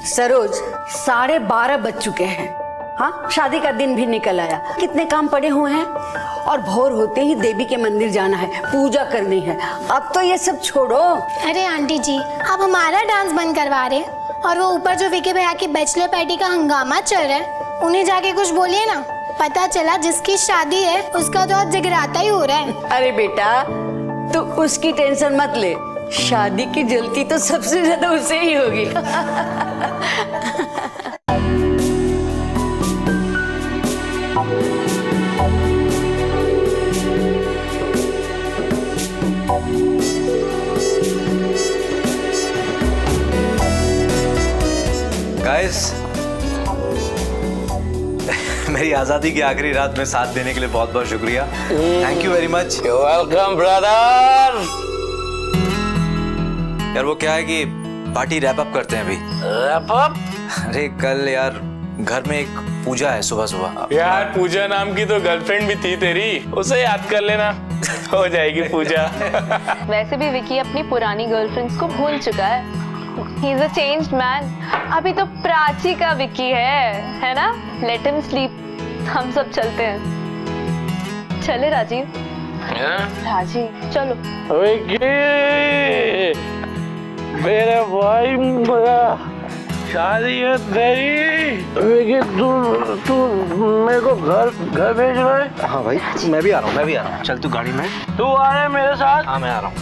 सरोज 12:30 बज चुके हैं। हाँ, शादी का दिन भी निकल आया, कितने काम पड़े हुए हैं और भोर होते ही देवी के मंदिर जाना है, पूजा करनी है। अब तो ये सब छोड़ो। अरे आंटी जी, आप हमारा डांस बंद करवा रहे हैं और वो ऊपर जो विकी भैया की बैचलर पार्टी का हंगामा चल रहा है, उन्हें जाके कुछ बोलिए ना। पता चला जिसकी शादी है उसका तो आज जगराता ही हो रहा है। अरे बेटा, तू उसकी टेंशन मत ले, शादी की जल्दी तो सबसे ज्यादा उसे ही होगी। गाइस, मेरी आजादी की आखिरी रात में साथ देने के लिए बहुत बहुत शुक्रिया। Thank you very much. Welcome brother. यार वो क्या है कि पार्टी रैप अप करते हैं अभी। Wrap up? अरे कल यार घर में एक पूजा है सुबह सुबह। यार पूजा नाम की तो गर्लफ्रेंड भी थी तेरी, उसे याद कर लेना, हो जाएगी पूजा। वैसे भी विकी अपनी पुरानी गर्लफ्रेंड्स को भूल चुका है। He is a changed man. अभी तो प्राची का विकी है ना? Let him sleep. हम सब चलते हैं। चले राजीव? राजीव चलो। विकी, मेरे भाई मेरा शादी है तेरी। विकी तू मेरे को घर भेज रहा है? हाँ भाई, मैं भी आ रहा हूँ। चल तू गाड़ी में। तू आ रहा है मेरे साथ? हाँ मैं आ रहा हूँ।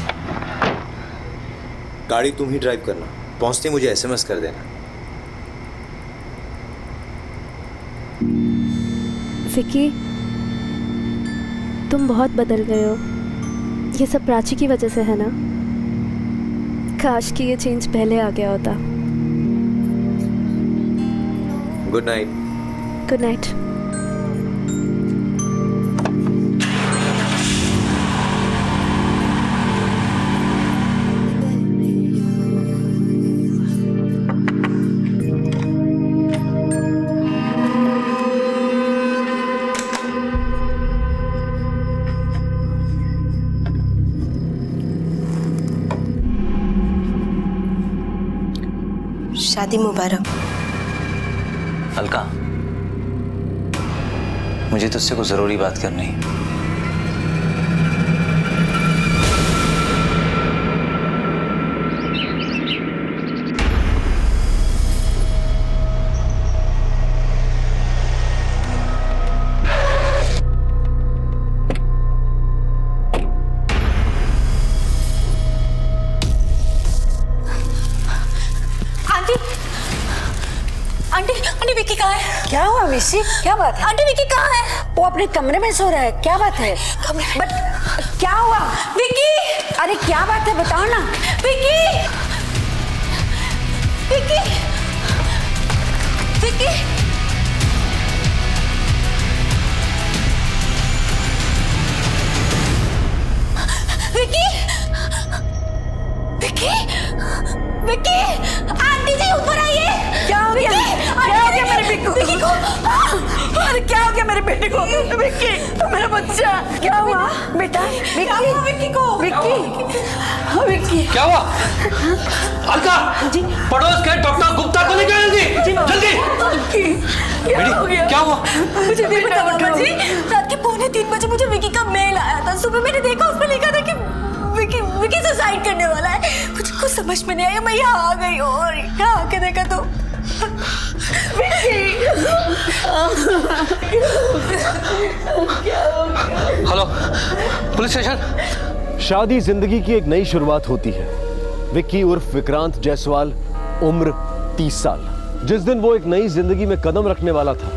गाड़ी तुम ही ड्राइव करना, पहुंचते मुझे SMS कर देना। विकी, तुम बहुत बदल गए हो। ये सब प्राची की वजह से है ना? काश कि ये चेंज पहले आ गया होता। Good night. Good night. शादी मुबारक। अलका, मुझे तुझसे कुछ जरूरी बात करनी है। आंटी विकी कहाँ है? क्या हुआ विशी, क्या बात है? आंटी विकी कहाँ है? वो अपने कमरे में सो रहा है। क्या बात है? बट क्या हुआ विकी? अरे क्या बात है, बताओ ना। विकी, विकी, विकी, विकी, विकी, विकी, आंटी जी ऊपर आइए। क्या हो गया? क्या हो गया मेरे विकी को? अरे क्या हो गया मेरे बेटे को? विक्की, मेरा बच्चा, क्या हुआ बेटा? विक्की को, विक्की क्या हुआ? अलका, जी पड़ोस के डॉक्टर गुप्ता को लेकर जल्दी जल्दी। क्या हो गया? क्या हुआ? मुझे नहीं पता मामा जी। रात के 2:45 बजे मुझे विकी का मेल आया था। सुबह मैंने देखा, उसमें लिखा था कि विकी सुसाइड करने वाला है। कुछ समझ में नहीं आया, मैं यहाँ आ गई और यहाँ आके देखा तो हेलो, पुलिस स्टेशन। शादी जिंदगी की एक नई शुरुआत होती है। विक्की उर्फ विक्रांत जायसवाल, उम्र 30 साल। जिस दिन वो एक नई जिंदगी में कदम रखने वाला था,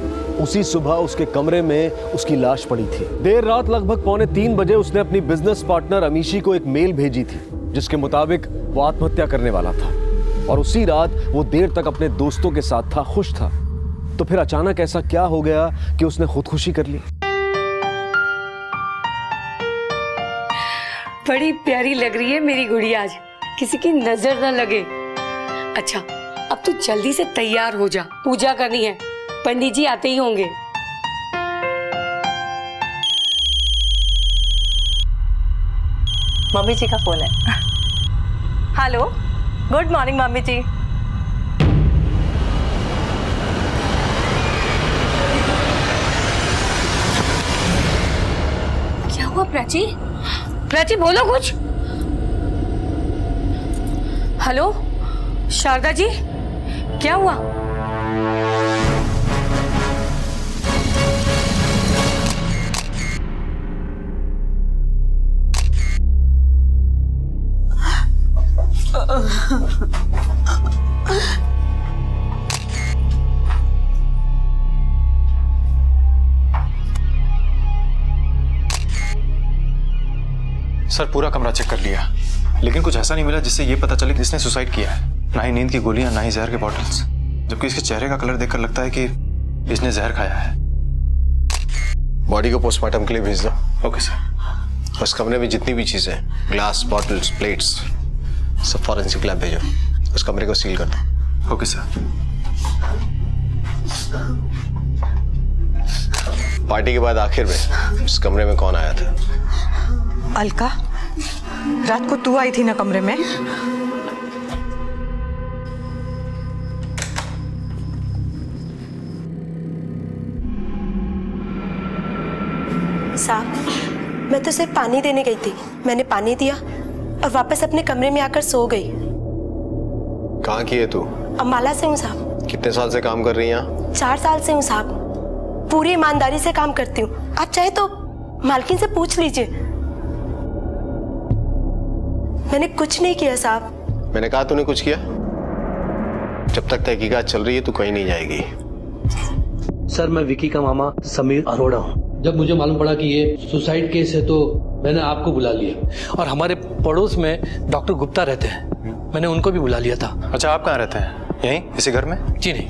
उसी सुबह उसके कमरे में उसकी लाश पड़ी थी। देर रात लगभग 2:45 बजे उसने अपनी बिजनेस पार्टनर अमीशी को एक मेल भेजी थी, जिसके मुताबिक वो आत्महत्या करने वाला था। और उसी रात वो देर तक अपने दोस्तों के साथ था, खुश था। तो फिर अचानक ऐसा क्या हो गया कि उसने खुदकुशी कर ली? बड़ी प्यारी लग रही है मेरी गुड़िया आज, किसी की नजर न लगे। अच्छा, अब तू जल्दी से तैयार हो जा, पूजा करनी है, पंडित जी आते ही होंगे। मम्मी जी का फोन है। हेलो, गुड मॉर्निंग मम्मी जी। प्राची, प्राची बोलो कुछ। हेलो शारदा जी, क्या हुआ? सर पूरा कमरा चेक कर लिया, लेकिन कुछ ऐसा नहीं मिला जिससे ये पता चले कि इसने सुसाइड किया है। ना ही नींद की गोलियां, ना ही जहर के बॉटल्स, जबकि इसके चेहरे का कलर देखकर लगता है कि इसने जहर खाया है। बॉडी को पोस्टमार्टम के लिए भेज दो। Okay sir. उस कमरे में जितनी भी चीजें, ग्लास, बॉटल्स, प्लेट्स, सब फॉरेंसिक लैब भेजो। उस कमरे को सील कर दो। Okay sir. पार्टी के बाद आखिर में इस कमरे में कौन आया था? अलका, रात को तू आई थी ना कमरे में? साहब, मैं तो सिर्फ पानी देने गई थी। मैंने पानी दिया और वापस अपने कमरे में आकर सो गई। कहाँ की है तू? अम्बाला से हूँ साहब। कितने साल से काम कर रही है यहाँ? 4 साल से हूँ साहब। पूरी ईमानदारी से काम करती हूँ। आप चाहे तो मालकिन से पूछ लीजिए। मैंने कुछ नहीं किया साहब। मैंने कहा तूने कुछ किया? जब तक तहकीकात चल रही है तू कहीं नहीं जाएगी। सर मैं विकी का मामा समीर अरोड़ा हूँ। जब मुझे मालूम पड़ा कि ये सुसाइड केस है तो मैंने आपको बुला लिया। और हमारे पड़ोस में डॉक्टर गुप्ता रहते हैं, मैंने उनको भी बुला लिया था। अच्छा, आप कहाँ रहते हैं? यहीं इसी घर में? जी नहीं,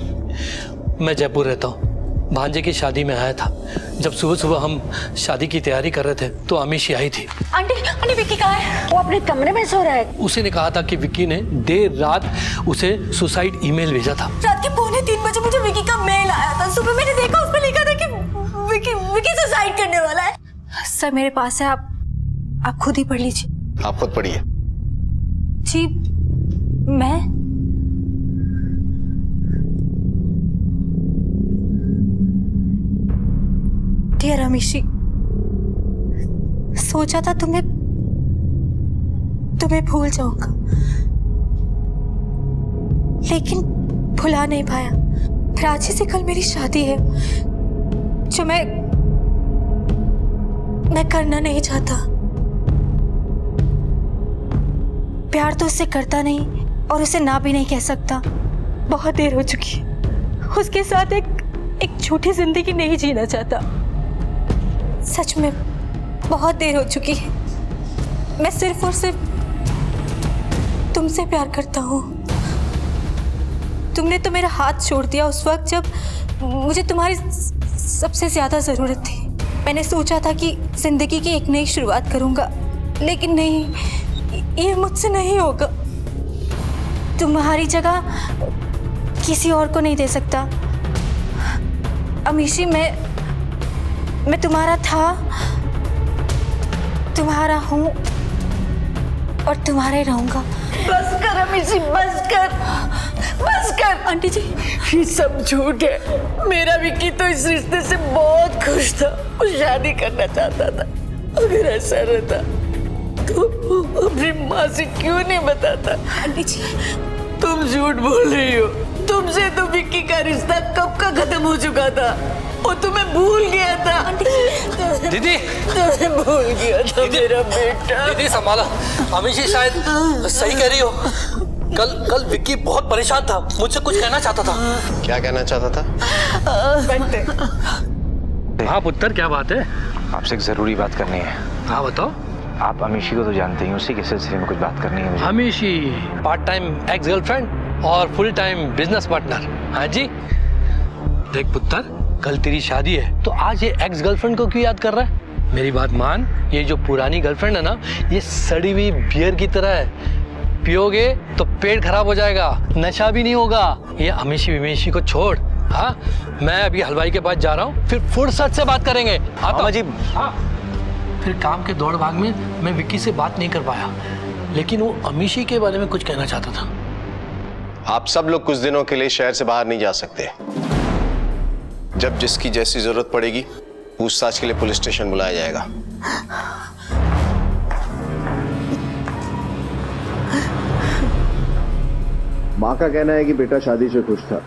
मैं जयपुर रहता हूँ। भांजे की शादी में आया था। जब सुबह सुबह हम शादी की तैयारी कर रहे थे तो अमीशी आई थी। आंटी विक्की कहाँ है? वो अपने कमरे में सो रहा है। उसी ने कहा था कि विक्की ने देर रात उसे सुसाइड ईमेल भेजा था। रात के 2:45 बजे मुझे विक्की का मेल आया था। सुबह मैंने देखा, उस पर लिखा था कि विक्की सुसाइड करने वाला है। सर मेरे पास है, आप खुद ही पढ़ लीजिए। आप खुद पढ़िए। जी मैं डियर अमीशी, सोचा था तुम्हें भूल जाऊंगा, लेकिन भुला नहीं पाया। प्राची से कल मेरी शादी है जो मैं करना नहीं चाहता। प्यार तो उससे करता नहीं और उसे ना भी नहीं कह सकता। बहुत देर हो चुकी है। उसके साथ एक झूठी जिंदगी नहीं जीना चाहता। सच में बहुत देर हो चुकी है। मैं सिर्फ और सिर्फ तुमसे प्यार करता हूँ। तुमने तो मेरा हाथ छोड़ दिया उस वक्त जब मुझे तुम्हारी सबसे ज्यादा जरूरत थी। मैंने सोचा था कि जिंदगी की एक नई शुरुआत करूंगा, लेकिन नहीं, ये मुझसे नहीं होगा। तुम्हारी जगह किसी और को नहीं दे सकता। अमीशी, मैं तुम्हारा था, तुम्हारा हूँ और तुम्हारे रहूंगा। बस कर अमीशी, बस कर। आंटी जी, ये सब झूठ है। मेरा विक्की तो इस रिश्ते से बहुत खुश था। वो शादी करना चाहता था। अगर ऐसा रहता तो अपनी माँ से क्यों नहीं बताता? आंटी जी, तुम झूठ बोल रही हो। तुमसे तो विक्की का रिश्ता कब का खत्म हो चुका था। वो तुम्हें भूल गया था। दीदी, तुम्हें भूल गया था मेरा बेटा। दीदी संभाला। अमीशी शायद सही कह रही हो। कल विक्की बहुत परेशान था, मुझसे कुछ कहना चाहता था। क्या कहना चाहता था? हाँ पुत्र, क्या बात है? आपसे एक जरूरी बात करनी है। हाँ बताओ। आप अमीशी को तो जानते ही, उसी के सिलसिले में कुछ बात करनी है मुझे। Amishi part time ex girlfriend और फुल टाइम बिजनेस पार्टनर। हाँ जी। देख पुत्र, कल तेरी शादी है तो आज ये एक्स गर्लफ्रेंड को क्यों याद कर रहा है? मेरी बात मान, ये जो पुरानी गर्लफ्रेंड है ना, ये सड़ी हुई बियर की तरह है। पियोगे तो पेट खराब हो जाएगा, नशा भी नहीं होगा। ये अमीशी विमेशी को छोड़। हाँ, मैं अभी हलवाई के पास जा रहा हूँ, फिर फुर्सत से बात करेंगे। हाँ जी। हाँ, फिर काम के दौड़ भाग में मैं विक्की से बात नहीं कर पाया, लेकिन वो अमीशी के बारे में कुछ कहना चाहता था। आप सब लोग कुछ दिनों के लिए शहर से बाहर नहीं जा सकते। जब जिसकी जैसी जरूरत पड़ेगी पूछताछ के लिए पुलिस स्टेशन बुलाया जाएगा। माँ का कहना है कि बेटा शादी से खुश था,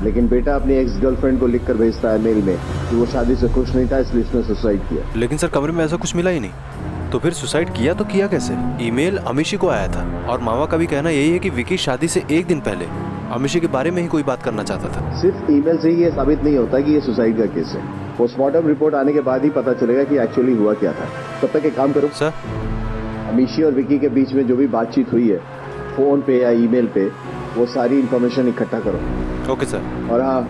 लेकिन बेटा अपनी एक्स गर्लफ्रेंड को लिखकर भेजता है मेल में कि वो शादी से खुश नहीं था, इसलिए इसने सुसाइड किया। लेकिन सर कमरे में ऐसा कुछ मिला ही नहीं, तो फिर सुसाइड किया तो किया कैसे? ईमेल अमीशी को आया था और मामा का भी कहना यही है कि विकी शादी से एक दिन पहले अमीशी के बारे में ही कोई बात करना चाहता था। सिर्फ ईमेल से ही ये साबित नहीं होता कि ये सुसाइड का केस है। पोस्टमार्टम रिपोर्ट आने के बाद ही पता चलेगा कि एक्चुअली हुआ क्या था। तब तक एक काम करो सर, अमीशी और विकी के बीच में जो भी बातचीत हुई है फोन पे या ईमेल पे, वो सारी इंफॉर्मेशन इकट्ठा करो। Okay sir. और हाँ,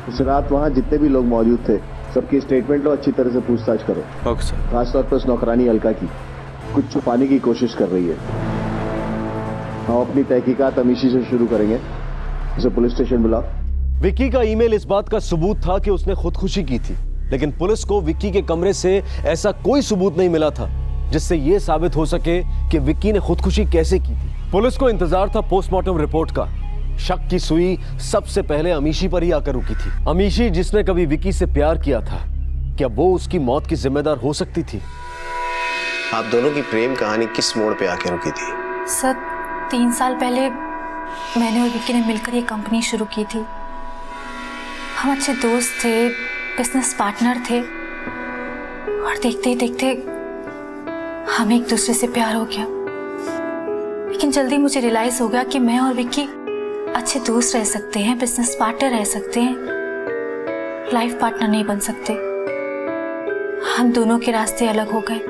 उस रात वहाँ जितने भी लोग मौजूद थे सबकी स्टेटमेंट लो, अच्छी तरह से पूछताछ करो। Okay sir. खासतौर पर उस नौकरानी अलका की, कुछ छुपाने की कोशिश कर रही है। हम अपनी तहकीकात अमीशी से शुरू करेंगे, उसे पुलिस स्टेशन बुलाओ। विक्की का ईमेल इस बात का सबूत था कि उसने खुदकुशी की थी, लेकिन पुलिस को विक्की के कमरे से ऐसा कोई सबूत नहीं मिला था जिससे यह साबित हो सके कि विक्की ने खुदकुशी कैसे की थी। पुलिस को इंतजार था पोस्टमार्टम रिपोर्ट का। शक की सुई सबसे पहले अमीशी पर ही आकर रुकी थी। अमीशी जिसने कभी विक्की से प्यार किया था, क्या वो उसकी मौत की जिम्मेदार हो सकती थी? आप दोनों की प्रेम कहानी किस मोड़ पे आके रुकी थी? सर 3 साल पहले मैंने और विक्की ने मिलकर ये कंपनी शुरू की थी। हम अच्छे दोस्त थे, बिजनेस पार्टनर थे, और देखते ही देखते हमें एक दूसरे से प्यार हो गया। लेकिन जल्दी मुझे रियलाइज हो गया कि मैं और विक्की अच्छे दोस्त रह सकते हैं, बिजनेस पार्टनर रह सकते हैं, लाइफ पार्टनर नहीं बन सकते। हम दोनों के रास्ते अलग हो गए।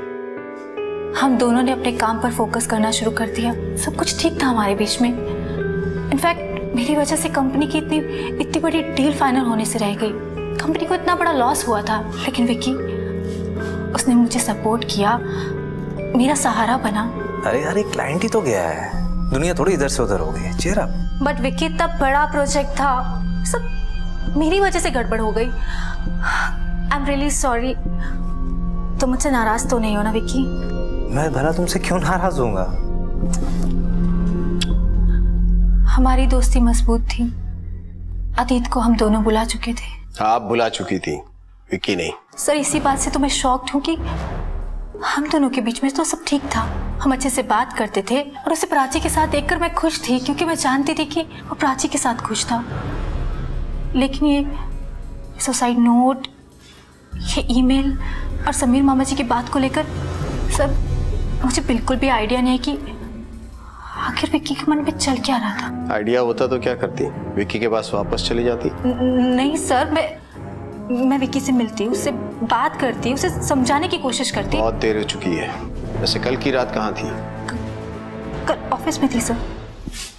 हम दोनों ने अपने काम पर फोकस करना शुरू कर दिया। सब कुछ ठीक था हमारे बीच में। इनफैक्ट मेरी वजह से कंपनी की इतनी बड़ी डील फाइनल होने से रह गई। कंपनी को इतना बड़ा लॉस हुआ था, लेकिन विक्की, उसने मुझे सपोर्ट किया, मेरा सहारा बना। अरे यार, एक क्लाइंट ही तो गया है, दुनिया थोड़ी इधर से उधर हो गई। Cheer up. बट विक्की इतना बड़ा प्रोजेक्ट था, सब मेरी वजह से गड़बड़ हो गई। I am really sorry. तुम मुझसे नाराज तो नहीं हो ना विक्की? मैं भला तुमसे क्यों नाराज होऊंगा? हमारी दोस्ती मजबूत थी। अतीत को हम दोनों भुला चुके थे। आप भुला चुकी थी, विक्की नहीं। सर इसी बात से तो मैं शॉक्ड हूँ कि हम दोनों के बीच में तो सब ठीक था। हम अच्छे से बात करते थे और उसे प्राची के साथ देखकर मैं खुश थी, क्योंकि मैं जानती थी कि वो प्राची के साथ खुश था। लेकिन ये सुसाइड नोट, ये ईमेल और समीर मामा जी की बात को लेकर सर मुझे बिल्कुल भी आइडिया नहीं है कि आखिर विक्की के मन में चल क्या रहा था। आइडिया होता तो क्या करती? विक्की के पास वापस चली जाती? नहीं सर, मैं विक्की से मिलती, उससे बात करती, उसे समझाने की कोशिश करती। बहुत देर हो चुकी है। वैसे कल की रात कहाँ थी? कल ऑफिस में थी सर।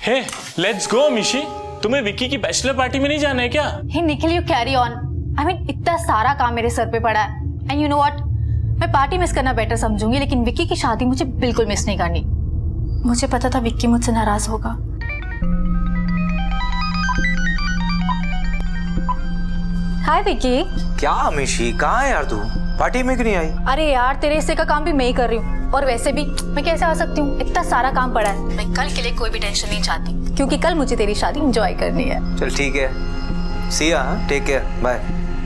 हे, लेट्स गो मिशी। तुम्हें विक्की की बैचलर पार्टी में नहीं जाना है क्या? Hey Nikhil, you carry on. I mean इतना सारा काम मेरे सर पे पड़ा है, एंड यू नो व्हाट, मैं पार्टी मिस करना बेटर समझूंगी, लेकिन विक्की की शादी मुझे बिल्कुल मिस नहीं करनी। मुझे पता था विक्की मुझसे नाराज होगा। हाय विक्की। क्या अमीशी, कहाँ है यार तू? पार्टी में क्यों नहीं आई? अरे यार, तेरे हिस्से का काम भी मैं ही कर रही हूँ, और वैसे भी मैं कैसे आ सकती हूँ? इतना सारा काम पड़ा है। मैं कल के लिए कोई भी टेंशन नहीं चाहती, क्योंकि कल मुझे तेरी शादी एंजॉय करनी है। चल ठीक है, सी या, टेक केयर, बाय।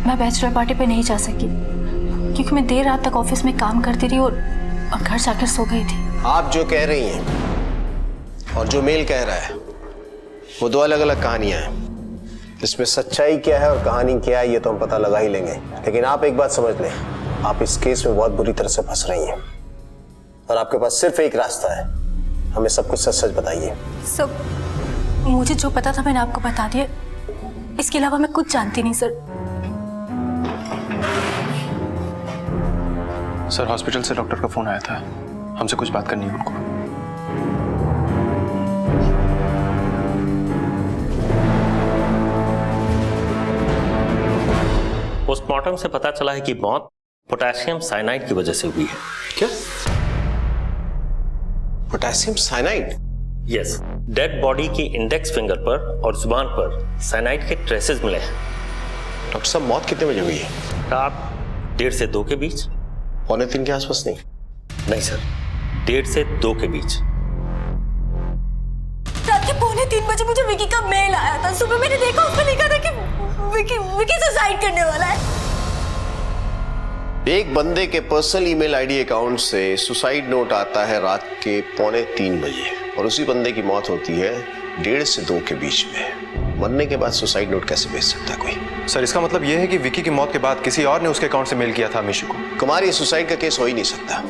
मैं बैचलर पार्टी पे नहीं जा सकी, क्योंकि मैं देर रात तक ऑफिस में काम करती रही और घर जाकर सो गई थी। आप जो कह रही हैं और जो मेल कह रहा है, वो दो अलग अलग कहानियां हैं। इसमें सच्चाई क्या है और कहानी क्या है, ये तो हम पता लगा ही लेंगे। लेकिन आप एक बात समझ लें, आप इस केस में बहुत बुरी तरह से फंस रही हैं, और आपके पास सिर्फ एक रास्ता है। हमें सब कुछ सच सच बताइए। सब मुझे जो पता था मैंने आपको बता दिया, इसके अलावा मैं कुछ जानती नहीं सर। सर, हॉस्पिटल से डॉक्टर का फोन आया था, हमसे कुछ बात करनी है उनको। पोस्टमार्टम से पता चला है कि मौत पोटेशियम साइनाइड की वजह से हुई है। क्या? Potassium cyanide? Yes, dead body की इंडेक्स फिंगर पर और जुबान पर साइनाइड के ट्रेसेस मिले हैं। डॉक्टर साहब, मौत कितने बजे हुई है? रात 1:30 से 2 के बीच। 2:45 के आसपास? नहीं सर, 1:30 से 2 के बीच। रात के 2:45 बजे मुझे विक्की का मेल आया था। सुबह मैंने देखा, उसमें लिखा था कि विक्की सुसाइड करने वाला है। एक बंदे के पर्सनल ईमेल आईडी अकाउंट से सुसाइड नोट आता है रात के 2:45 बजे, और उसी बंदे की मौत होती है 1.5 से 2 के बीच में मरने के बाद सुसाइड नोट कैसे भेज सकता है कोई? सर इसका मतलब यह है कि विकी की मौत के बाद किसी और ने उसके अकाउंट से मेल किया था मिशु को। कुमार, ये सुसाइड का केस हो ही नहीं सकता।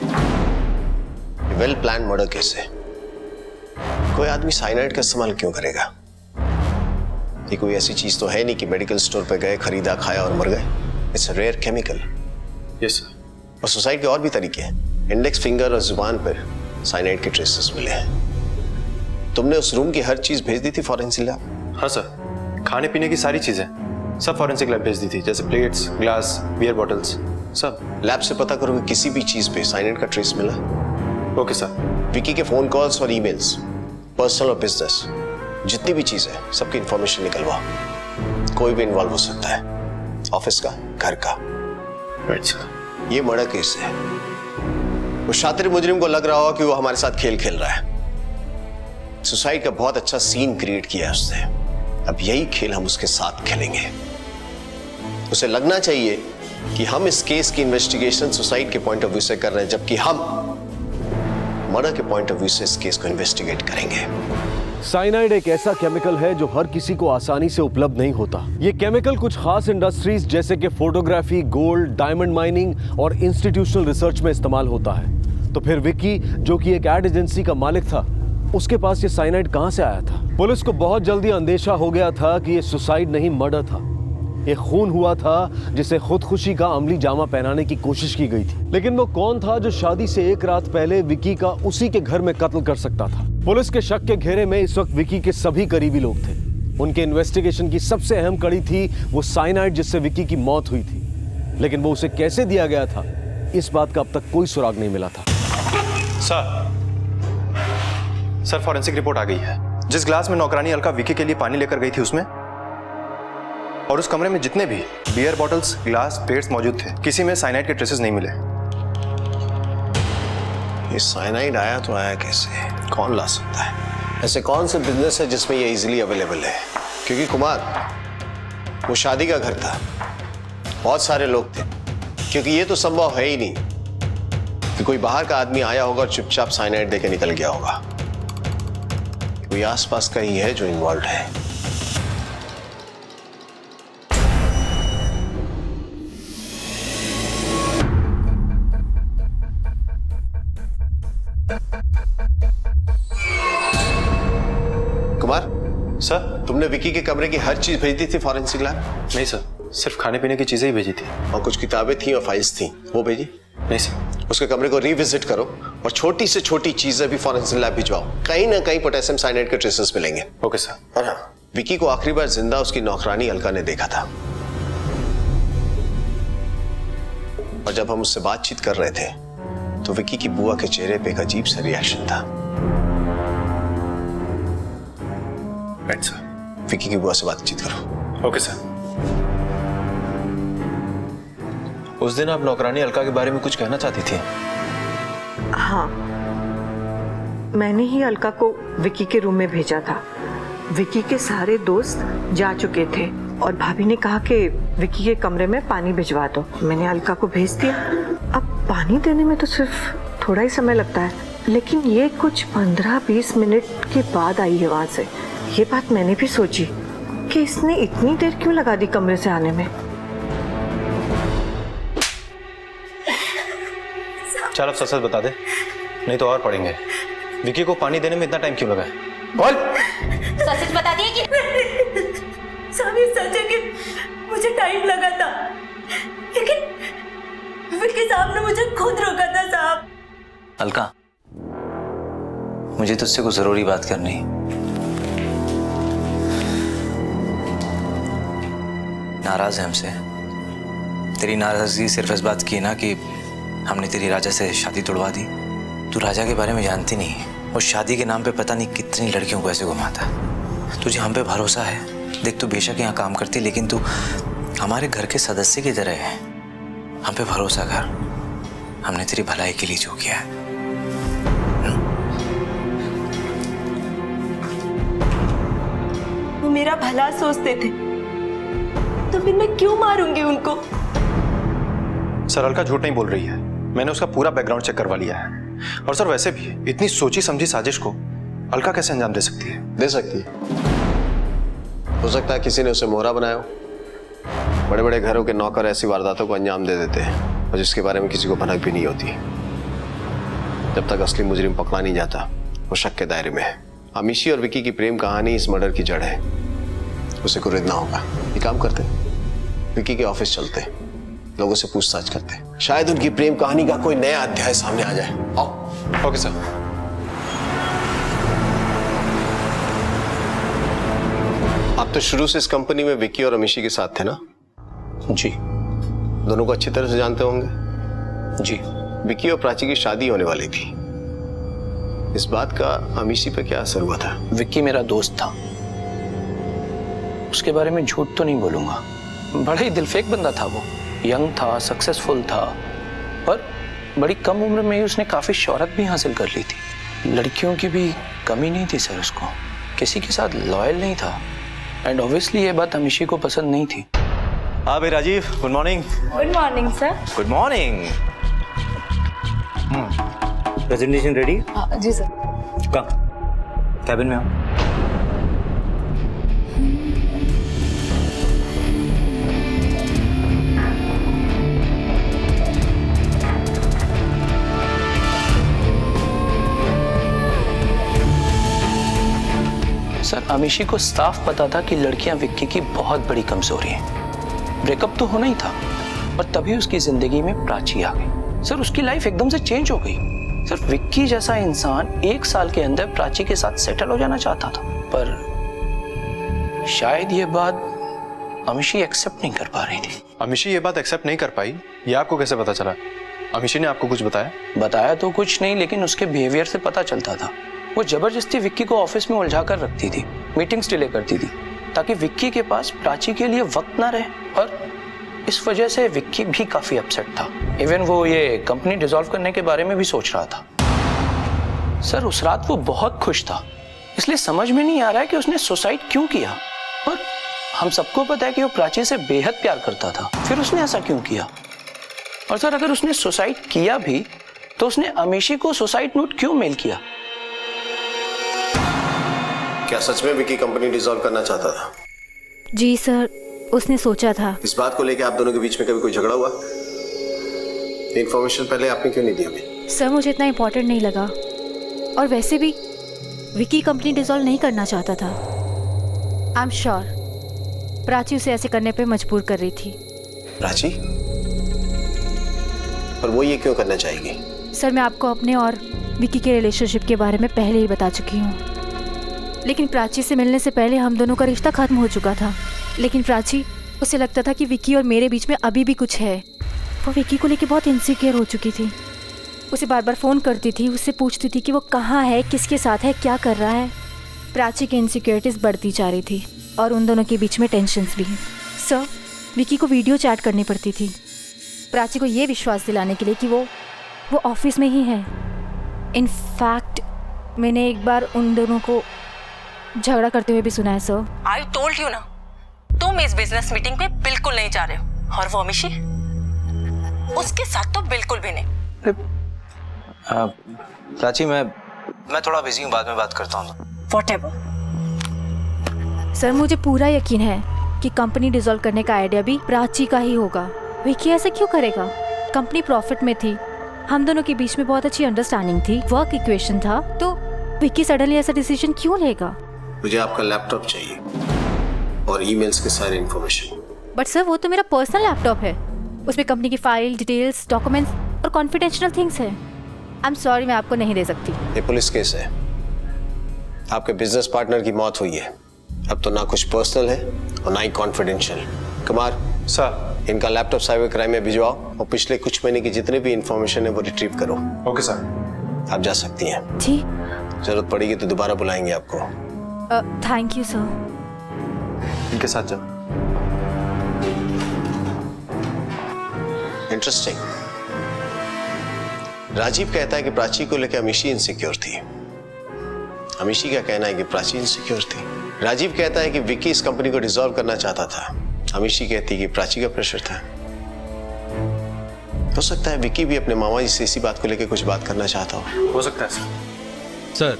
वेल प्लान मर्डर केस है। कोई आदमी साइनाइड का इस्तेमाल क्यों करेगा? ये कोई ऐसी चीज तो है नहीं कि मेडिकल स्टोर पे गए, खरीदा, खाया और मर गए। It's a rare chemical. Yes sir. और सुसाइड के और भी तरीके हैं। इंडेक्स फिंगर और जुबान पर साइनाइड के ट्रेसेस मिले हैं। तुमने उस रूम की हर चीज भेज दी थी फॉरेंसिक लैब? हाँ सर, खाने पीने की सारी चीजें सब फॉरेंसिक लैब भेज दी थी, जैसे प्लेट्स, ग्लास, बियर बॉटल्स सब। लैब से पता करो कि किसी भी चीज पे साइनाइड का ट्रेस मिला? Okay sir. विकी के फोन कॉल्स और ईमेल्स, पर्सनल और बिजनेस, जितनी भी चीज है सबकी इंफॉर्मेशन निकलवाओ। कोई भी इन्वॉल्व हो सकता है, ऑफिस का, घर का। Right sir. ये मर्डर केस है। वो शातिर मुजरिम को लग रहा होगा कि वो हमारे साथ खेल खेल रहा है। सुसाइड का बहुत अच्छा सीन क्रिएट किया है उसने। अब यही खेल हम उसके साथ खेलेंगे। उसे लगना चाहिए कि हम इस केस की इन्वेस्टिगेशन सुसाइड के पॉइंट ऑफ व्यू से कर रहे हैं, जबकि हम मर्डर के पॉइंट ऑफ व्यू से इस केस को इन्वेस्टिगेट करेंगे। साइनाइड एक ऐसा केमिकल है जो हर किसी को आसानी से उपलब्ध नहीं होता। ये केमिकल कुछ खास इंडस्ट्रीज जैसे कि फोटोग्राफी, गोल्ड, डायमंड माइनिंग और इंस्टीट्यूशनल रिसर्च में इस्तेमाल होता है। तो फिर विक्की, जो कि एक एड एजेंसी का मालिक था, उसके पास ये साइनाइड कहां से आया था? पुलिस को बहुत जल्दी अंदेशा हो गया था कि ये सुसाइड नहीं, मर्डर था। ये खून हुआ था जिसे खुदकुशी का अमली जामा पहनाने की कोशिश की गई थी। लेकिन वो कौन था जो शादी से एक रात पहले विकी का उसी के घर में कत्ल कर सकता था? पुलिस के शक के घेरे में इस वक्त विकी के सभी करीबी लोग थे। उनके इन्वेस्टिगेशन की सबसे अहम कड़ी थी वो साइनाइड जिससे विकी की मौत हुई थी। लेकिन वो उसे कैसे दिया गया था, इस बात का अब तक कोई सुराग नहीं मिला था। सर फॉरेंसिक रिपोर्ट आ गई है। जिस ग्लास में नौकरानी अलका विकी के लिए पानी लेकर गई थी उसमें और उस कमरे में जितने भी बियर बॉटल्स, ग्लास, प्लेट्स मौजूद थे, किसी में साइनाइड के ट्रेसेस नहीं मिले। ये साइनाइड आया तो आया कैसे? कौन ला सकता है? ऐसे कौन से बिजनेस है जिसमें ये इजीली अवेलेबल है? क्योंकि कुमार, वो शादी का घर था, बहुत सारे लोग थे। क्योंकि ये तो संभव है ही नहीं कि कोई बाहर का आदमी आया होगा और चुपचाप साइनाइड देके निकल गया होगा। कोई आसपास का ही है जो इन्वॉल्व है। कुमार सर, तुमने विकी के कमरे की हर चीज भेज दी थी फॉरेंसिक लैब? नहीं सर, सिर्फ खाने पीने की चीजें ही भेजी थी। और कुछ किताबें थी और फाइल्स थी, वो भेजी? नहीं सर। उसके कमरे को रिविजिट करो और छोटी से छोटी चीजें भी फॉरेंसिक लैब भिजवाओ। कहीं ना कहीं पोटेशियम साइनाइड के ट्रेसेस मिलेंगे। Okay sir. और हाँ, विकी को आखिरी बार जिंदा उसकी नौकरानी अलका ने देखा था। और जब हम उससे बातचीत कर रहे थे तो विकी की बुआ के चेहरे पे एक अजीब सा रिएक्शन था। Right sir. विकी की बुआ से बातचीत करो। Okay sir. उस दिन आप नौकरानी अलका के बारे में कुछ कहना चाहती थी? हाँ, मैंने ही अलका को विकी के रूम में भेजा था। विकी के सारे दोस्त जा चुके थे और भाभी ने कहा कि विकी के कमरे में पानी भिजवा दो। मैंने अलका को भेज दिया। अब पानी देने में तो सिर्फ थोड़ा ही समय लगता है, लेकिन ये कुछ 15-20 मिनट के बाद आई है वहां से। ये बात मैंने भी सोची कि इसने इतनी देर क्यों लगा दी कमरे से आने में। चल अब सच बता दे, नहीं तो और पढ़ेंगे। विकी को पानी देने में इतना टाइम क्यों लगा? बोल। सच बता दिए कि सामी सच है कि मुझे टाइम लगा था, लेकिन विकी साहब ने मुझे खुद रोका था। साहब, अलका, मुझे तुझसे कुछ जरूरी बात करनी है। नाराज है हमसे? तेरी नाराजगी सिर्फ इस बात की है ना कि हमने तेरी राजा से शादी तोड़वा दी। तू राजा के बारे में जानती नहीं, उस शादी के नाम पे पता नहीं कितनी लड़कियों को ऐसे घुमाता। तुझे हम पे भरोसा है। देख, तू बेशक यहाँ काम करती, लेकिन तू हमारे घर के सदस्य की तरह है। हम पे भरोसा कर, हमने तेरी भलाई के लिए जो किया है। वो मेरा भला सोचते थे, तो फिर मैं क्यों मारूंगी उनको? सर, अलका झूठ नहीं बोल रही है। मैंने उसका पूरा बैकग्राउंड चेक करवा लिया है। और सर, वैसे भी इतनी सोची समझी साजिश को अलका कैसे अंजाम दे सकती है? दे सकती है। हो सकता है किसी ने उसे मोहरा बनाया हो। बड़े बड़े घरों के नौकर ऐसी वारदातों को अंजाम दे देते हैं और जिसके बारे में किसी को भनक भी नहीं होती। जब तक असली मुजरिम पकड़ा नहीं जाता वो शक के दायरे में है। अमीशी और विकी की प्रेम कहानी इस मर्डर की जड़ है। उसे कुरेदना होगा। ये काम करते, विकी के ऑफिस चलते, लोगों से पूछताछ करते, शायद उनकी प्रेम कहानी का कोई नया अध्याय सामने आ जाए। आओ। Okay sir. आप तो शुरू से इस कंपनी में विकी और अमीशी के साथ थे ना? जी। दोनों को अच्छी तरह से जानते होंगे? जी। विकी और प्राची की शादी होने वाली थी। इस बात का अमीशी पे क्या असर हुआ था? विक्की मेरा दोस्त था, उसके बारे में झूठ तो नहीं बोलूंगा। बड़ा ही दिलफेक बंदा था वो। यंग था, सक्सेसफुल था और बड़ी कम उम्र में ही उसने काफी शोहरत भी हासिल कर ली थी। लड़कियों की भी कमी नहीं थी सर उसको, किसी के साथ लॉयल नहीं था एंड ऑब्वियसली ये बात अमीशी को पसंद नहीं थी। हाँ भाई Rajeev, good morning. Good morning sir. Good morning. Presentation ready? जी सर। कहाँ? कैबिन में आओ। सर अमीशी को साफ पता था कि लड़कियां विक्की की बहुत बड़ी कमजोरी है। ब्रेकअप तो होना ही था और तभी उसकी जिंदगी में प्राची आ गई। सर उसकी लाइफ एकदम से चेंज हो गई। सर विक्की जैसा इंसान 1 साल के अंदर प्राची के साथ सेटल हो जाना चाहता था, पर शायद ये बात अमीशी एक्सेप्ट नहीं कर पा रही थी। अमीशी ये बात एक्सेप्ट नहीं कर पाई, ये आपको कैसे पता चला? अमीशी ने आपको कुछ बताया? बताया तो कुछ नहीं, लेकिन उसके बिहेवियर से पता चलता था। वो जबरदस्ती विक्की को ऑफिस में उलझा कर रखती थी, मीटिंग्स डिले करती थी ताकि विक्की के पास प्राची के लिए वक्त ना रहे और इस वजह से विक्की भी काफी अपसेट था। इवन वो ये कंपनी डिसॉल्व करने के बारे में भी सोच रहा था। सर उस रात वो बहुत खुश था, इसलिए समझ में नहीं आ रहा है कि उसने सुसाइड क्यों किया। और हम सबको पता है कि वो प्राची से बेहद प्यार करता था, फिर उसने ऐसा क्यों किया? और सर अगर उसने सुसाइड किया भी तो उसने अमीशी को सुसाइड नोट क्यों मेल किया? क्या सच में विकी कंपनी डिसॉल्व करना चाहता था? जी सर, उसने सोचा था। इस बात को लेकर आप दोनों के बीच में कभी कोई झगड़ा हुआ? इन्फॉर्मेशन पहले आपने क्यों नहीं दी हमें? सर मुझे इतना इम्पोर्टेंट नहीं लगा और वैसे भी विकी कंपनी डिसॉल्व नहीं करना चाहता था। आई एम श्योर प्राची उसे ऐसे करने पे मजबूर कर रही थी। प्राची? पर वो ये क्यों करना चाहेगी? सर मैं आपको अपने और विकी के रिलेशनशिप के बारे में पहले ही बता चुकी हूँ, लेकिन प्राची से मिलने से पहले हम दोनों का रिश्ता खत्म हो चुका था। लेकिन प्राची, उसे लगता था कि विकी और मेरे बीच में अभी भी कुछ है। वो विकी को लेके बहुत इनसिक्योर हो चुकी थी। उसे बार बार फ़ोन करती थी, उससे पूछती थी कि वो कहाँ है, किसके साथ है, क्या कर रहा है। प्राची की इनसिक्योरिटीज़ बढ़ती जा रही थी और उन दोनों के बीच में टेंशन्स भी। सर विकी को वीडियो चैट करनी पड़ती थी प्राची को ये विश्वास दिलाने के लिए कि वो ऑफिस में ही है। इनफैक्ट मैंने एक बार उन दोनों को झगड़ा करते हुए भी सुना है। सर आई टोल्ड यू ना, तुम इस बिजनेस मीटिंग पे बिल्कुल नहीं जा रहे हो और वो अमीशी उसके साथ तो बिल्कुल भी नहीं। प्राची मैं थोड़ा बिजी हूँ, बाद में बात करता हूँ। Whatever. सर मुझे पूरा यकीन है कि कंपनी डिसॉल्व करने का आइडिया भी प्राची का ही होगा। विकी ऐसा क्यों करेगा? कंपनी प्रॉफिट में थी, हम दोनों के बीच में बहुत अच्छी अंडरस्टैंडिंग थी, वर्क इक्वेशन था, तो विकी सडनली ऐसा डिसीजन क्यों लेगा? मुझे आपका लैपटॉप चाहिए और ईमेल्स के सारे इंफॉर्मेशन। बट सर वो तो मेरा पर्सनल लैपटॉप है, उसमें कंपनी की फाइल, डिटेल्स, डॉक्यूमेंट्स और कॉन्फिडेंशियल थिंग्स है। आई एम सॉरी, मैं आपको नहीं दे सकती। ये पुलिस केस है, आपके बिजनेस पार्टनर की मौत हुई है। अब तो ना कुछ पर्सनल है और ना ही कॉन्फिडेंशियल। कुमार सर, इनका लैपटॉप साइबर क्राइम में भिजवाओ और पिछले कुछ महीने की जितनी भी इंफॉर्मेशन है वो रिट्रीव करो। Okay sir. आप जा सकती हैं। जी। जरूरत पड़ेगी तो दोबारा बुलाएंगे आपको। Thank you sir. इनके साथ जाओ। इंटरेस्टिंग। राजीव कहता है कि प्राची को लेकर अमीशी इनसिक्योर थी। अमीशी का कहना है कि प्राची इनसिक्योर थी। राजीव कहता है कि विकी इस कंपनी को डिसॉल्व करना चाहता था। अमीशी कहती है कि प्राची का प्रेशर था। हो सकता है विकी भी अपने मामा जी से इसी बात को लेकर कुछ बात करना चाहता हो सकता है सर।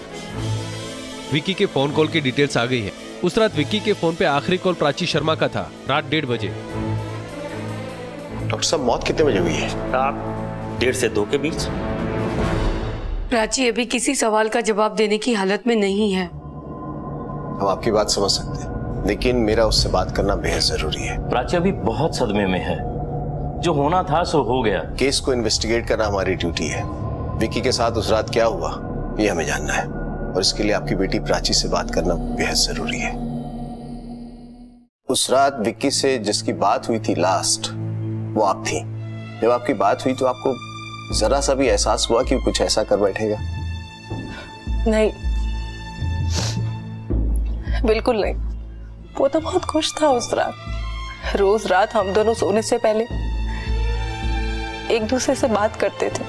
विक्की के फोन कॉल की डिटेल्स आ गई है। उस रात विक्की के फोन पे आखिरी कॉल प्राची शर्मा का था, रात 1:30 बजे। डॉक्टर साहब, मौत कितने बजे हुई है? रात 1:30 से 2 के बीच। प्राची अभी किसी सवाल का जवाब देने की हालत में नहीं है। हम आपकी बात समझ सकते हैं, लेकिन मेरा उससे बात करना बेहद जरूरी है। प्राची अभी बहुत सदमे में है। जो होना था सो हो गया। केस को इन्वेस्टिगेट करना हमारी ड्यूटी है। विक्की के साथ उस रात क्या हुआ ये हमें जानना है, और इसके लिए आपकी बेटी प्राची से बात करना बेहद जरूरी है। उस रात विक्की से जिसकी बात हुई थी लास्ट, वो आप थी। जब आपकी बात हुई तो आपको जरा सा भी एहसास हुआ कि कुछ ऐसा कर बैठेगा? नहीं, बिल्कुल नहीं। वो तो बहुत खुश था उस रात। रोज रात हम दोनों सोने से पहले एक दूसरे से बात करते थे।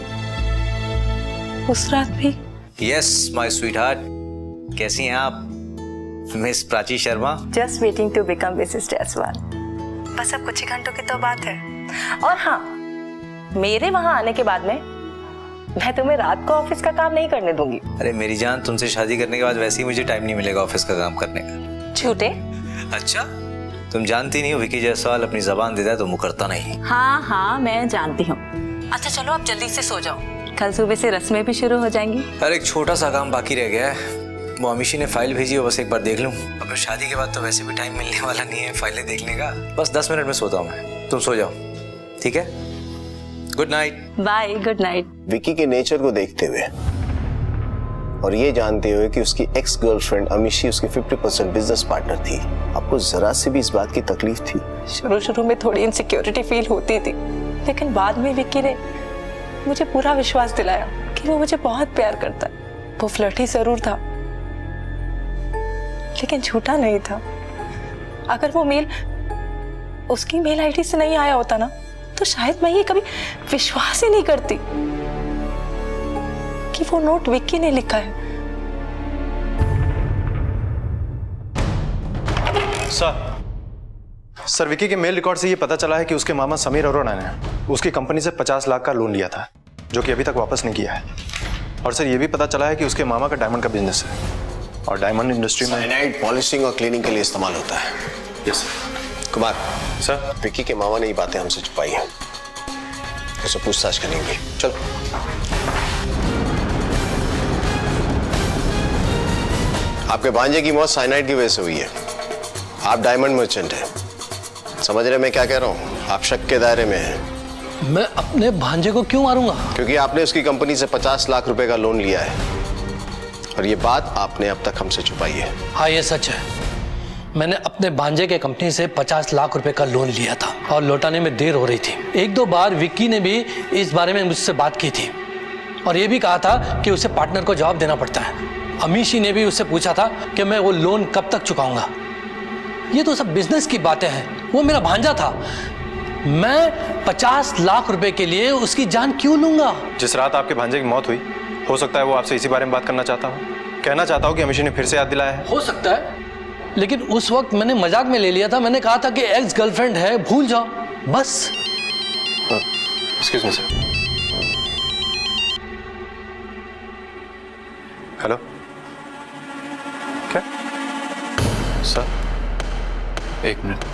उस रात भी। यस माय स्वीटहार्ट, कैसी हैं आप miss Prachi Sharma? Just waiting to become Mrs Jaiswal. बस अब कुछ ही घंटों की तो बात है। और हाँ, मेरे वहां आने के बाद में मैं तुम्हें रात को ऑफिस का काम नहीं करने दूंगी। अरे मेरी जान, तुमसे शादी करने के बाद वैसे ही मुझे टाइम नहीं मिलेगा ऑफिस का काम करने का। झूठे। अच्छा, तुम जानती नहीं हो विक्की जायसवाल अपनी जबान देता है तो मुकरता नहीं। हाँ हाँ, मैं जानती हूँ। अच्छा चलो, आप जल्दी से सो जाओ, कल सुबह से रस्में भी शुरू हो जाएंगी। अरे एक छोटा सा काम बाकी रह गया है, वो अमीशी ने फाइल भेजी है, बस एक बार देख लूं। अब शादी के बाद तो वैसे भी टाइम मिलने वाला नहीं है फाइलें देखने का। बस 10 मिनट में सोता हूँ मैं, तुम सो जाओ, ठीक है? Good night. Bye, good night. Vicky के नेचर को देखते हुए और ये जानते हुए कि उसकी एक्स गर्लफ्रेंड अमीशी उसकी 50% बिजनेस पार्टनर थी, आपको जरा से भी इस बात की तकलीफ थी? शुरू में थोड़ी इनसिक्योरिटी फील होती थी, लेकिन बाद में विक्की ने मुझे पूरा विश्वास दिलाया कि वो मुझे बहुत प्यार करता है। वो फ्लर्टी जरूर था, लेकिन झूठा नहीं था। अगर वो मेल उसकी मेल आईडी से नहीं आया होता ना, तो शायद मैं ये कभी विश्वास ही नहीं करती कि वो नोट विक्की ने लिखा है। सर, विक्की के मेल रिकॉर्ड से ये पता चला है कि उसके मामा समीर अरोड़ा ने उसकी कंपनी से 50 लाख का लोन लिया था, जो कि अभी तक वापस नहीं किया है। और सर, ये भी पता चला है कि उसके मामा का डायमंड का बिजनेस है, और डायमंड इंडस्ट्री में साइनाइड पॉलिशिंग और क्लीनिंग के लिए इस्तेमाल होता है। Yes sir. Kumar sir, Vicky के मामा ने ये बातें हमसे छुपाई हैं, उसे पूछताछ करेंगे। चलो। आपके भांजे की मौत साइनाइड की वजह से हुई है। आप डायमंड मर्चेंट हैं, समझ रहे मैं क्या कह रहा हूँ? आप शक के दायरे में हैं। मैं अपने भांजे को क्यों मारूंगा? क्योंकि आपने उसकी कंपनी से 50 लाख रुपए का लोन लिया है, और ये बात आपने अब तक हमसे छुपाई है। हाँ, ये सच है। मैंने अपने भांजे के कंपनी से 50 लाख रुपए का लोन लिया था, और लौटाने में देर हो रही थी। 1-2 बार विक्की ने भी इस बारे में मुझसे बात की थी, और ये भी कहा था कि उसे पार्टनर को जवाब देना पड़ता है। अमीशी ने भी उससे पूछा था कि मैं वो लोन कब तक चुकाऊंगा। ये तो सब बिजनेस की बातें हैं। वो मेरा भांजा था, मैं 50 लाख रुपए के लिए उसकी जान क्यों लूंगा? जिस रात आपके भांजे की मौत हुई, हो सकता है वो आपसे इसी बारे में बात करना चाहता हूँ, कहना चाहता हूँ कि अमीशी ने फिर से याद दिलाया है। हो सकता है, लेकिन उस वक्त मैंने मजाक में ले लिया था। मैंने कहा था कि एक्स गर्लफ्रेंड है, भूल जाओ बस। Excuse me sir. हेलो, क्या सर? एक मिनट।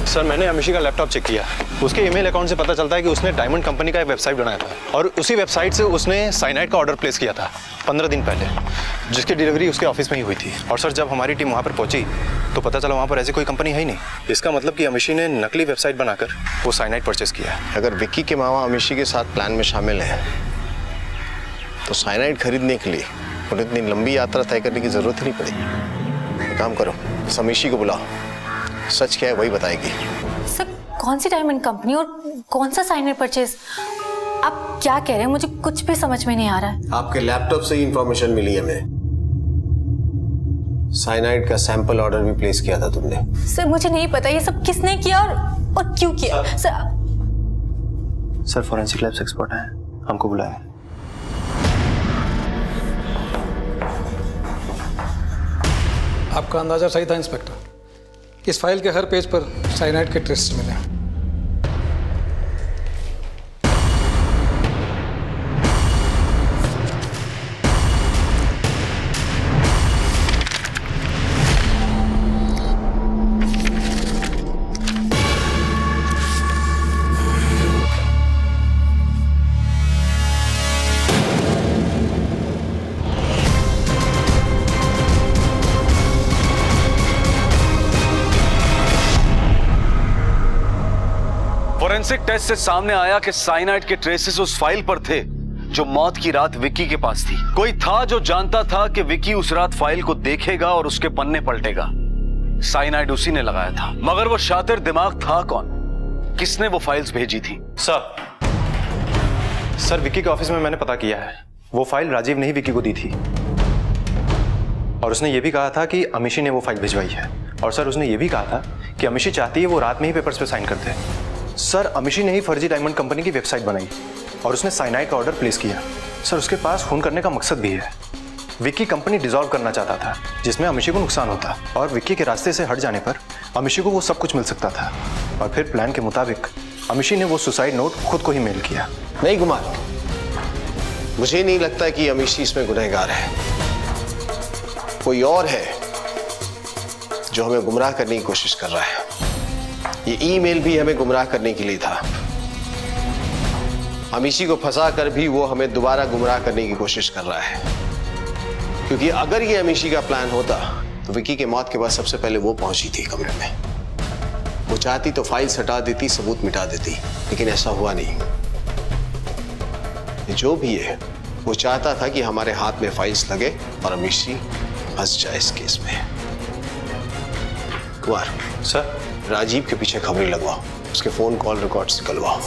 सर, मैंने अमीशी का लैपटॉप चेक किया। उसके ईमेल अकाउंट से पता चलता है कि उसने डायमंड कंपनी का एक वेबसाइट बनाया था, और उसी वेबसाइट से उसने साइनाइड का ऑर्डर प्लेस किया था 15 दिन पहले, जिसकी डिलीवरी उसके ऑफिस में ही हुई थी। और सर, जब हमारी टीम वहाँ पर पहुंची तो पता चला वहाँ पर ऐसी कोई कंपनी है ही नहीं। इसका मतलब कि अमीशी ने नकली वेबसाइट बनाकर वो साइनाइड परचेस किया है। अगर विक्की के मामा अमीशी के साथ प्लान में शामिल हैं, तो साइनाइड खरीदने के लिए उन्हें इतनी लंबी यात्रा तय करने की जरूरत ही नहीं पड़ेगी। एक काम करो, अमीशी को बुलाओ, सच क्या है वही बताएगी। सर, कौन सी डायमंड कंपनी और कौन सा साइनाइड परचेज? आप क्या कह रहे हैं? मुझे कुछ भी समझ में नहीं आ रहा है। आपके लैपटॉप से ही इंफॉर्मेशन मिली हमें। साइनाइड का सैंपल ऑर्डर भी प्लेस किया था तुमने। सर, मुझे नहीं पता ये सब किसने किया और क्यों किया। सर, फॉरेंसिक लैब्स एक्सपर्ट हैं, हमको बुलाया। आपका अंदाजा सही था इंस्पेक्टर। इस फाइल के हर पेज पर साइनाइड के ट्रेस मिले। फोरेंसिक टेस्ट से सामने आया कि साइनाइड के ट्रेसेस उस फाइल पर थे जो मौत की रात विक्की के पास थी। कोई था जो जानता था कि विक्की उस रात फाइल को देखेगा और उसके पन्ने पलटेगा। साइनाइड उसी ने लगाया था, मगर वो शातिर दिमाग था कौन? किसने वो फाइल्स भेजी थी? सर विक्की के ऑफिस में मैंने पता किया है, वो फाइल राजीव ने ही विक्की को दी थी और उसने ये भी कहा था कि अमीशी ने वो फाइल भिजवाई है। और सर उसने ये भी कहा था कि अमीशी चाहती है वो रात में ही पेपर्स पे साइन करते हैं। सर अमीशी ने ही फर्जी डायमंड कंपनी की वेबसाइट बनाई और उसने साइनाइड का ऑर्डर प्लेस किया। सर उसके पास खून करने का मकसद भी है। विक्की कंपनी डिसॉल्व करना चाहता था जिसमें अमीशी को नुकसान होता और विक्की के रास्ते से हट जाने पर अमीशी को वो सब कुछ मिल सकता था। और फिर प्लान के मुताबिक अमीशी ने वो सुसाइड नोट खुद को ही मेल किया। नहीं कुमार, मुझे नहीं लगता कि अमीशी इसमें गुनहगार है। कोई और है जो हमें गुमराह करने की कोशिश कर रहा है। ये ईमेल भी हमें गुमराह करने के लिए था। अमीशी को फंसा कर भी वो हमें दोबारा गुमराह करने की कोशिश कर रहा है, क्योंकि अगर ये अमीशी का प्लान होता तो विक्की के मौत के बाद सबसे पहले वो पहुंची थी कमरे में। वो चाहती तो फाइल्स हटा देती, सबूत मिटा देती, लेकिन ऐसा हुआ नहीं। जो भी है वो चाहता था कि हमारे हाथ में फाइल्स लगे और अमीशी फंस जाए इस केस में। कुमार सर, राजीव के पीछे खबरें लगवाओ, उसके फोन कॉल रिकॉर्ड्स निकलवाओ।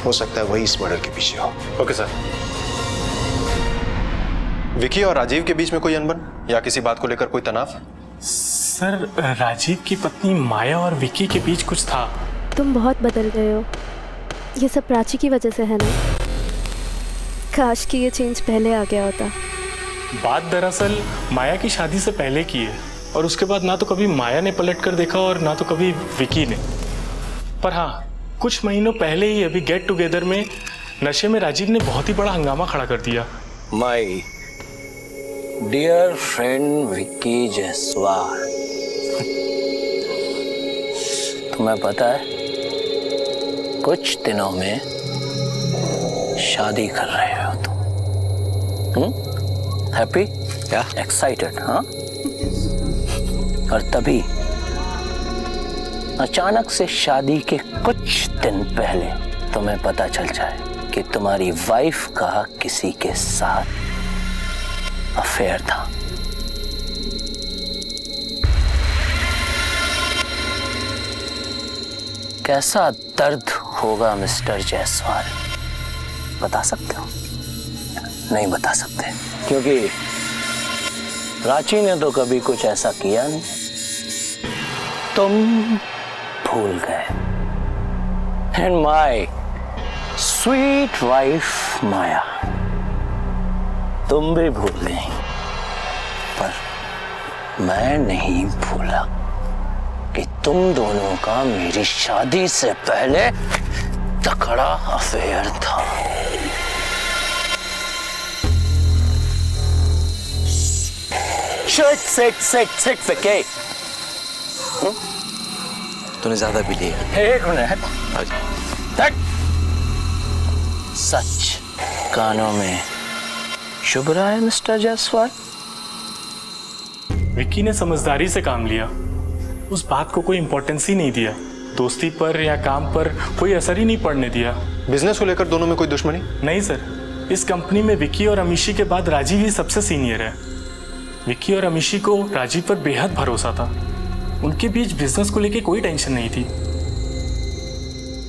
हो सकता है वही इस मर्डर के पीछे हो। Okay sir. विक्की और राजीव के बीच में कोई अनबन या किसी बात को लेकर कोई तनाव? सर राजीव की पत्नी माया और विक्की के बीच कुछ था। तुम बहुत बदल गए हो। ये सब प्राची की वजह से है ना? काश कि ये चेंज पहले आ गया होता। बात दरअसल माया की शादी से पहले की है और उसके बाद ना तो कभी माया ने पलट कर देखा और ना तो कभी विक्की ने। पर हाँ, कुछ महीनों पहले ही अभी गेट टुगेदर में नशे में राजीव ने बहुत ही बड़ा हंगामा खड़ा कर दिया। My dear friend Vicky Jaiswal, तुम्हें पता है कुछ दिनों में शादी कर रहे हो तुम। हैप्पी? क्या? एक्साइटेड? हाँ। और तभी अचानक से शादी के कुछ दिन पहले तुम्हें पता चल जाए कि तुम्हारी वाइफ का किसी के साथ अफेयर था। कैसा दर्द होगा मिस्टर जायसवाल, बता सकते हो? नहीं बता सकते, क्योंकि प्राची ने तो कभी कुछ ऐसा किया नहीं। तुम भूल गए। एंड माय स्वीट वाइफ माया, तुम भी भूल गई, पर मैं नहीं भूला कि तुम दोनों का मेरी शादी से पहले तगड़ा अफेयर था। सिट विक्की। तूने ज्यादा पी लिया। एक मिनट। सच कानों में शुभ रहा है मिस्टर जायसवाल। विक्की ने समझदारी से काम लिया, उस बात को कोई इंपॉर्टेंस ही नहीं दिया। दोस्ती पर या काम पर कोई असर ही नहीं पड़ने दिया। बिजनेस को लेकर दोनों में कोई दुश्मनी? नहीं सर, इस कंपनी में विक्की और अमीशी के बाद राजीव ही सबसे सीनियर है। विक्की और अमीशी को राजीव पर बेहद भरोसा था। उनके बीच बिजनेस को लेकर कोई टेंशन नहीं थी।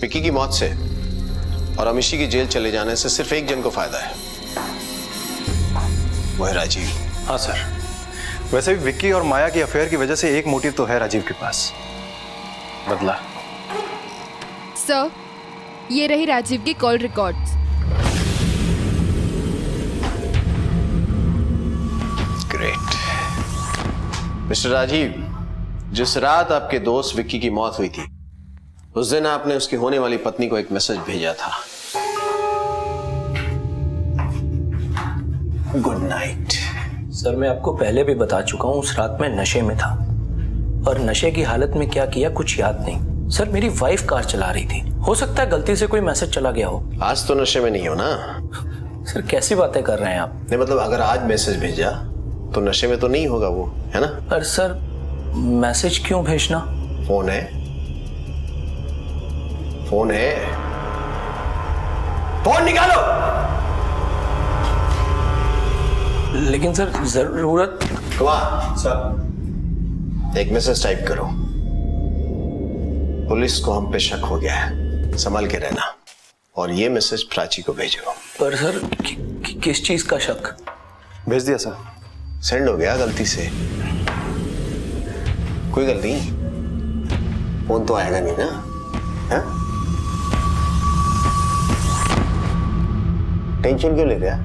विक्की की मौत से और अमीशी की जेल चले जाने से सिर्फ एक जन को फायदा है, वो है राजीव। हाँ सर, वैसे भी विक्की और माया की अफेयर की वजह से एक मोटिव तो है राजीव के पास, बदला। सर, ये रही राजीव की call records. Great. Mister Rajiv, जिस रात आपके दोस्त विक्की की मौत हुई थी, उस दिन आपने उसकी होने वाली पत्नी को एक मैसेज भेजा था, गुड नाइट। सर, मैं आपको पहले भी बता चुका हूँ, उस रात में नशे में था और नशे की हालत में क्या किया कुछ याद नहीं। सर, मेरी वाइफ कार चला रही थी, हो सकता है गलती से कोई मैसेज चला गया हो। आज तो नशे में नहीं हो ना? सर, कैसी बातें कर रहे हैं आप? नहीं मतलब अगर आज मैसेज भेजा तो नशे में तो नहीं होगा वो, है ना? पर सर, मैसेज क्यों भेजना? फोन है, फोन है, फोन निकालो। लेकिन सर जरूरत। सर एक मैसेज टाइप करो। पुलिस को हम पे शक हो गया है, संभल के रहना। और ये मैसेज प्राची को भेजो। पर सर किस चीज का शक? भेज दिया सर, सेंड हो गया गलती से। कोई गलती नहीं, फोन तो आएगा नहीं ना? है? टेंशन क्यों ले रहा?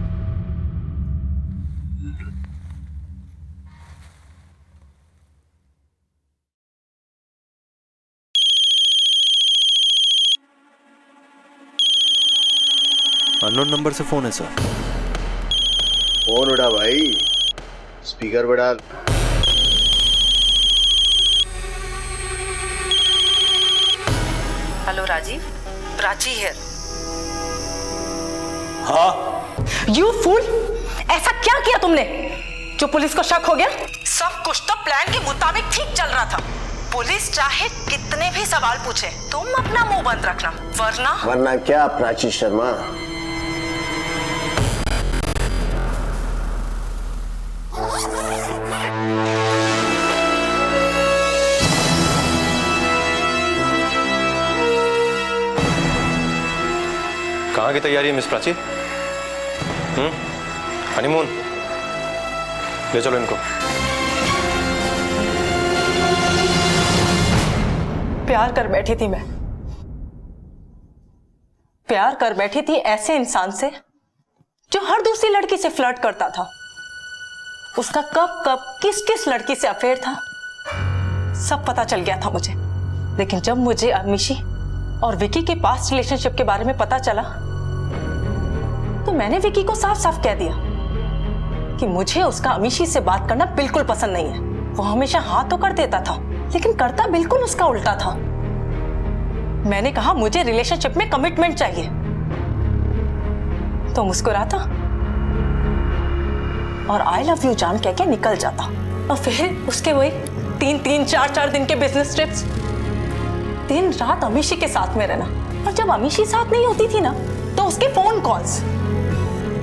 अननोन नंबर से फोन है सर। फोन उठा भाई, स्पीकर पे डाल। हेलो राजीव, प्राची है। हाँ। यू फूल, ऐसा क्या किया तुमने जो पुलिस को शक हो गया? सब कुछ तो प्लान के मुताबिक ठीक चल रहा था। पुलिस चाहे कितने भी सवाल पूछे, तुम अपना मुंह बंद रखना, वरना क्या प्राची शर्मा? कहाँ की तैयारी है मिस प्राची? हनीमून? ले चलो इनको। प्यार कर बैठी थी मैं, प्यार कर बैठी थी ऐसे इंसान से जो हर दूसरी लड़की से फ्लर्ट करता था। उसका कब कब किस किस लड़की से अफेयर था सब पता चल गया था मुझे। लेकिन जब मुझे अमीशी और विकी के पास्ट रिलेशनशिप के बारे में पता चला तो मैंने विकी को साफ साफ कह दिया कि मुझे उसका अमीशी से बात करना बिल्कुल पसंद नहीं है। वो हमेशा हाँ तो कर देता था लेकिन करता बिल्कुल उसका उल्टा था। मैंने कहा मुझे रिलेशनशिप में कमिटमेंट चाहिए तो मुस्कुराता और आई लव यू जान कह के निकल जाता। और फिर उसके वही 3-3, 4-4 दिन के बिजनेस ट्रिप्स, दिन रात अमीशी के साथ में रहना। और जब अमीशी साथ नहीं होती थी ना तो उसके phone calls,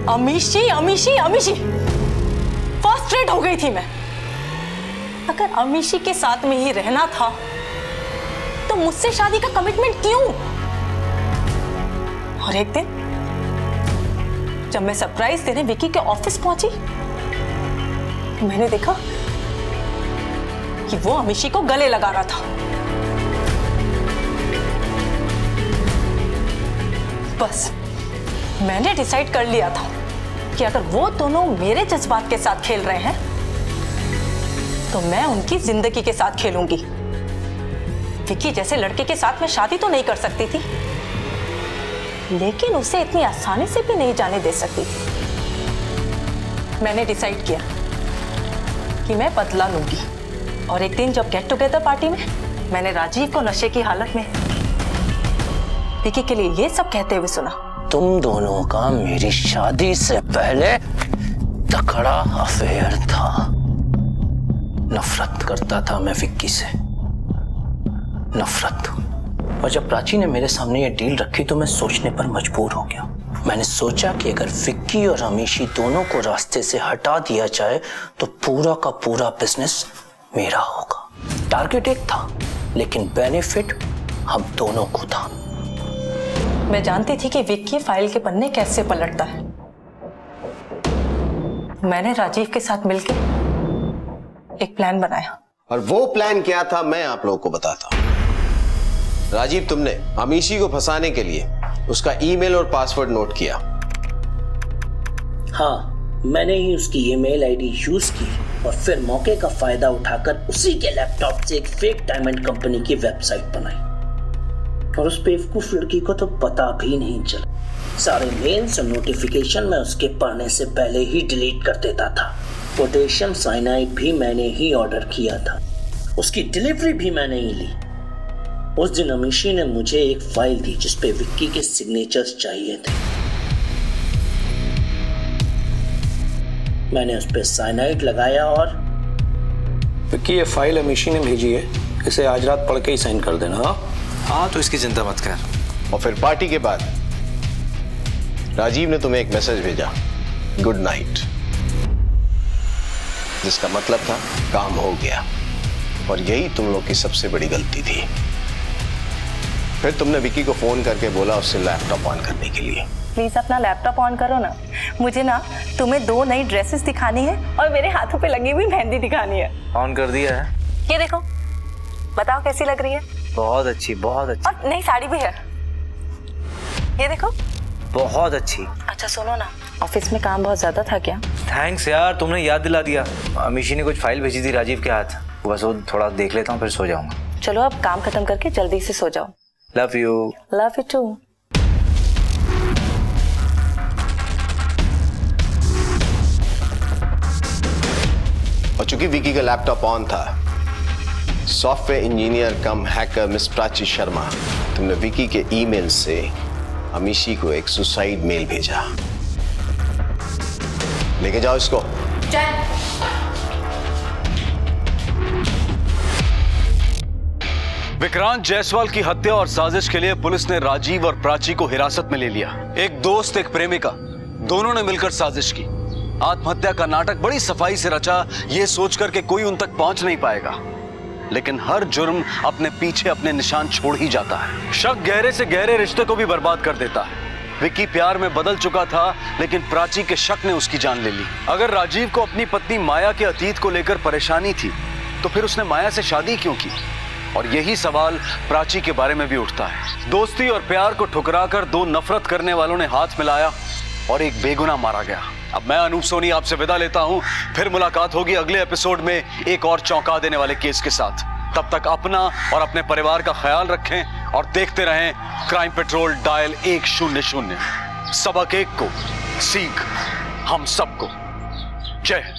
Amishi Amishi Amishi. Frustrate हो गई थी मैं। अगर अमीशी के साथ में ही रहना था तो मुझसे शादी का कमिटमेंट क्यों? और एक दिन जब मैं सरप्राइज देने विकी के ऑफिस पहुंची मैंने देखा कि वो अमीशी को गले लगा रहा था। बस मैंने डिसाइड कर लिया था कि अगर वो दोनों मेरे जज्बात के साथ खेल रहे हैं तो मैं उनकी जिंदगी के साथ खेलूंगी। विकी जैसे लड़के के साथ मैं शादी तो नहीं कर सकती थी लेकिन उसे इतनी आसानी से भी नहीं जाने दे सकती थी। मैंने डिसाइड किया कि मैं बदला लूंगी। और एक दिन जब गेट टुगेदर पार्टी में मैंने राजीव को नशे की हालत में विकी के लिए ये सब कहते हुए सुना, तुम दोनों का मेरी शादी से पहले तकड़ा अफेयर था। नफरत करता था मैं विक्की से, नफरत। और जब प्राची ने मेरे सामने ये डील रखी तो मैं सोचने पर मजबूर हो गया। मैंने सोचा कि अगर विक्की और अमीशी दोनों को रास्ते से हटा दिया जाए तो पूरा का पूरा बिजनेस मेरा होगा। टारगेट एक था लेकिन बेनिफिट हम दोनों को था। मैं जानती थी कि विक्की फाइल के पन्ने कैसे पलटता है। मैंने राजीव के साथ मिलकर एक प्लान बनाया। और वो प्लान क्या था मैं आप लोगों को बताता हूं। राजीव, तुमने अमीशी को फंसाने के लिए उसका ईमेल और पासवर्ड नोट किया। हाँ, मैंने ही उसकी ईमेल आईडी यूज की और फिर मौके का फायदा उठाकर उसी के लैपटॉप से एक फेक डायमंड कंपनी की वेबसाइट बनाई। और उस बेवकूफ लड़की को तो पता भी नहीं चला। सारे मेल्स और नोटिफिकेशन मैं उसके पढ़ने से पहले ही डिलीट कर देता था। पोटेशियम साइनाइड भी मैंने ही ऑर्डर किया था, उसकी डिलीवरी भी मैंने ही ली। उस दिन अमीशी ने मुझे एक फाइल दी जिसपे विक्की के सिग्नेचर्स चाहिए थे। मैंने उस पे साइनाइड लगाया और विक्की, ये फाइल अमीशी ने भेजी है, इसे आज रात पढ़ के ही साइन कर देना। हाँ तो इसकी चिंता मत कर, और फिर पार्टी के बाद राजीव ने तुम्हें एक मैसेज भेजा, गुड नाइट, जिसका मतलब था काम हो गया। और यही तुम लोग की सबसे बड़ी गलती थी। फिर तुमने विकी को फोन करके बोला उससे लैपटॉप ऑन करने के लिए। प्लीज अपना लैपटॉप ऑन करो ना, मुझे ना तुम्हें 2 नई ड्रेसेस दिखानी है और मेरे हाथों पे लगी हुई मेहंदी दिखानी है। ऑन कर दिया है। ये देखो, बताओ कैसी लग रही है? बहुत अच्छी, बहुत अच्छी। और नई साड़ी भी है, ये देखो। बहुत अच्छी। अच्छा सुनो ना, ऑफिस में काम बहुत ज्यादा था क्या? थैंक्स यार, तुमने याद दिला दिया। अमीशी ने कुछ फाइल भेजी थी राजीव के हाथ, बस वो थोड़ा देख लेता हूँ फिर सो जाऊंगा। चलो अब काम खत्म करके जल्दी से सो जाओ। Love you. Love you too. और चूंकि विकी का लैपटॉप ऑन था, software engineer cum hacker miss Prachi Sharma, तुमने विकी के ईमेल से अमीशी को एक सुसाइड मेल भेजा। लेके जाओ इसको। विक्रांत जायसवाल की हत्या और साजिश के लिए पुलिस ने राजीव और प्राची को हिरासत में ले लिया। एक दोस्त, एक प्रेमिका, दोनों ने मिलकर साजिश की। आत्महत्या का नाटक बड़ी सफाई से रचा, ये सोचकर के कोई उन तक पहुंच नहीं पाएगा। लेकिन हर जुर्म अपने पीछे अपने निशान छोड़ ही जाता है। शक गहरे से गहरे रिश्ते को भी बर्बाद कर देता है। विक्की प्यार में बदल चुका था, लेकिन प्राची के शक ने उसकी जान ले ली। अगर राजीव को अपनी पत्नी माया के अतीत को लेकर परेशानी थी, तो फिर उसने माया से शादी क्यों की? और यही सवाल प्राची के बारे में भी उठता है। दोस्ती और प्यार को ठुकराकर 2 नफरत करने वालों ने हाथ मिलाया और एक बेगुनाह मारा गया। अब मैं अनूप सोनी आपसे विदा लेता हूं। फिर मुलाकात होगी अगले एपिसोड में एक और चौंका देने वाले केस के साथ। तब तक अपना और अपने परिवार का ख्याल रखें और देखते रहें क्राइम पेट्रोल डायल 100। सबक एक को, सीख हम सबको। जय हिंद।